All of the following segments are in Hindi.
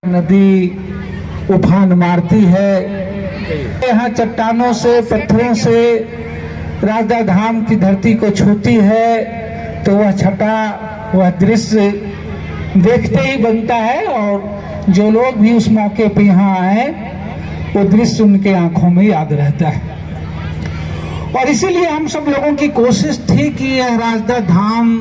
नदी उफान मारती है। यहाँ चट्टानों से पत्थरों से राजा धाम की धरती को छूती है तो वह छटा वह दृश्य देखते ही बनता है और जो लोग भी उस मौके पे यहाँ आए वो दृश्य उनके आंखों में याद रहता है। और इसीलिए हम सब लोगों की कोशिश थी कि यह राजदा धाम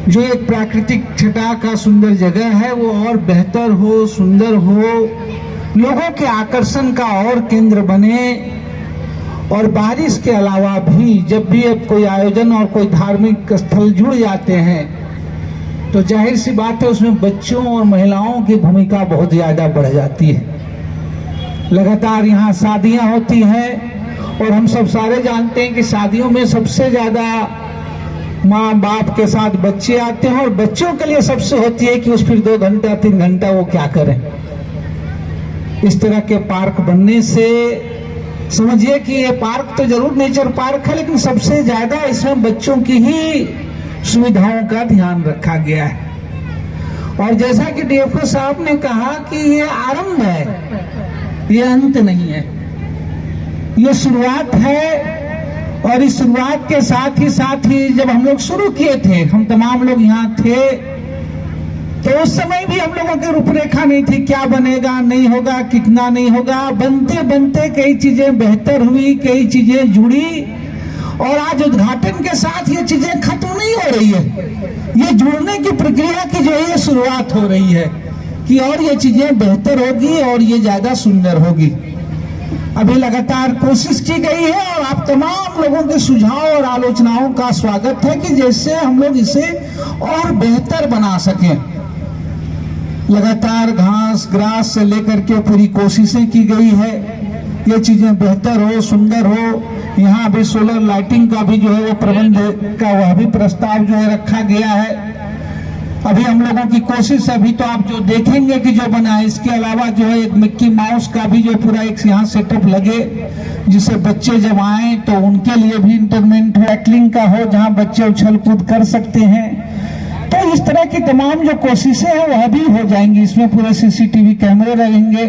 जो एक प्राकृतिक छटा का सुंदर जगह है वो और बेहतर हो, सुंदर हो, लोगों के आकर्षण का और केंद्र बने। और बारिश के अलावा भी जब भी अब कोई आयोजन और कोई धार्मिक स्थल जुड़ जाते हैं तो जाहिर सी बात है उसमें बच्चों और महिलाओं की भूमिका बहुत ज्यादा बढ़ जाती है। लगातार यहाँ शादियां होती हैं और हम सब सारे जानते हैं कि शादियों में सबसे ज्यादा माँ बाप के साथ बच्चे आते हैं और बच्चों के लिए सबसे होती है कि उस फिर 2 घंटा 3 घंटा वो क्या करें। इस तरह के पार्क बनने से समझिए कि ये पार्क तो जरूर नेचर पार्क है लेकिन सबसे ज्यादा इसमें बच्चों की ही सुविधाओं का ध्यान रखा गया है। और जैसा कि डीएफओ साहब ने कहा कि ये आरंभ है, ये अंत नहीं है, ये शुरुआत है। और इस शुरुआत के साथ ही जब हम लोग शुरू किए थे, हम तमाम लोग यहाँ थे, तो उस समय भी हम लोगों की रूपरेखा नहीं थी क्या बनेगा, नहीं होगा, कितना नहीं होगा। बनते बनते कई चीजें बेहतर हुई, कई चीजें जुड़ी और आज उद्घाटन के साथ ये चीजें खत्म नहीं हो रही है, ये जुड़ने की प्रक्रिया की जो है ये शुरुआत हो रही है कि और ये चीजें बेहतर होगी और ये ज्यादा सुंदर होगी। अभी लगातार कोशिश की गई है और आप तमाम लोगों के सुझाव और आलोचनाओं का स्वागत है कि जैसे हम लोग इसे और बेहतर बना सकें। लगातार घास ग्रास से लेकर के पूरी कोशिशें की गई है ये चीजें बेहतर हो, सुंदर हो। यहाँ अभी सोलर लाइटिंग का भी जो है वो प्रबंध का वह भी प्रस्ताव जो है रखा गया है। अभी हम लोगों की कोशिश, अभी तो आप जो देखेंगे कि जो बना है, इसके अलावा जो है एक मिक्की माउस का भी जो पूरा एक यहाँ सेटअप लगे जिससे बच्चे जब आए तो उनके लिए भी इंटरमेंट टैकलिंग का हो जहाँ बच्चे उछल कूद कर सकते हैं। तो इस तरह की तमाम जो कोशिशें हैं वह भी हो जाएंगी। इसमें पूरे सीसीटीवी कैमरे लगेंगे,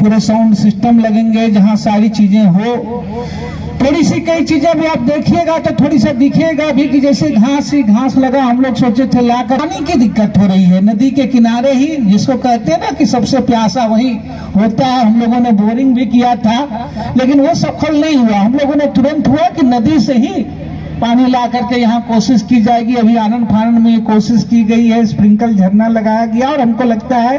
पूरे साउंड सिस्टम लगेंगे जहाँ सारी चीजें हो। थोड़ी सी कई चीजें भी आप देखिएगा तो थोड़ी सा दिखेगा भी कि जैसे घास ही घास लगा, हम लोग सोचे थे लाकर, पानी की दिक्कत हो रही है नदी के किनारे ही, जिसको कहते हैं ना कि सबसे प्यासा वही होता है। हम लोगों ने बोरिंग भी किया था लेकिन वो सफल नहीं हुआ। हम लोगों ने तुरंत हुआ कि नदी से ही पानी ला करके यहाँ कोशिश की जाएगी। अभी आनंद फानंद में ये कोशिश की गई है, स्प्रिंकल झरना लगाया गया और हमको लगता है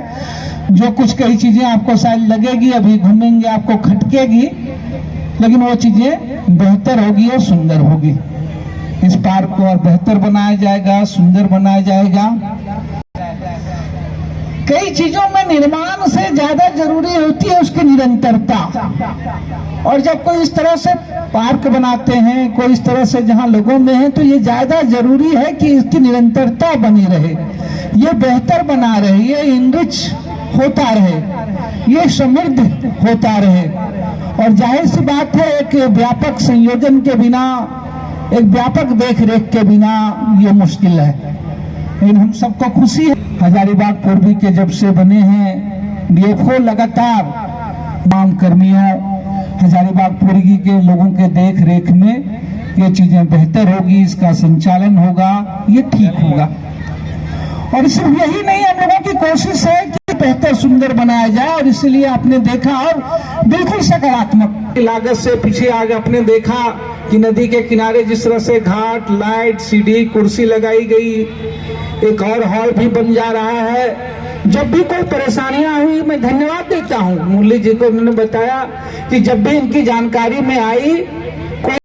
जो कुछ कई चीजें आपको शायद लगेगी, अभी घूमेंगे आपको खटकेगी, लेकिन वो चीजें बेहतर होगी और सुंदर होगी। इस पार्क को और बेहतर बनाया जाएगा, सुंदर बनाया जाएगा। कई चीजों में निर्माण से ज्यादा जरूरी होती है उसकी निरंतरता। और जब कोई इस तरह से पार्क बनाते हैं, कोई इस तरह से जहां लोगों में है, तो ये ज्यादा जरूरी है कि इसकी निरंतरता बनी रहे, ये बेहतर बना रहे, ये इनरिच होता रहे, ये समृद्ध होता रहे। और जाहिर सी बात है एक व्यापक संयोजन के बिना, एक व्यापक देख रेख के बिना ये मुश्किल है। लेकिन हम सबको खुशी है, हजारीबाग पूर्वी के जब से बने हैं डीएफओ लगातार तमाम कर्मियों हजारीबाग पूर्वी के लोगों के देख रेख में ये चीजें बेहतर होगी, इसका संचालन होगा, ये ठीक होगा। और सिर्फ यही नहीं, हम लोगों की कोशिश है कि बेहतर सुंदर बनाया जाए। और इसलिए आपने देखा और बिल्कुल सकारात्मक लागत से पीछे आगे आपने देखा कि नदी के किनारे जिस तरह से घाट, लाइट, सीढ़ी, कुर्सी लगाई गई, एक और हॉल भी बन जा रहा है। जब भी कोई परेशानियां हुई मैं धन्यवाद देता हूं मुरली जी को, उन्होंने बताया कि जब भी इनकी जानकारी में आई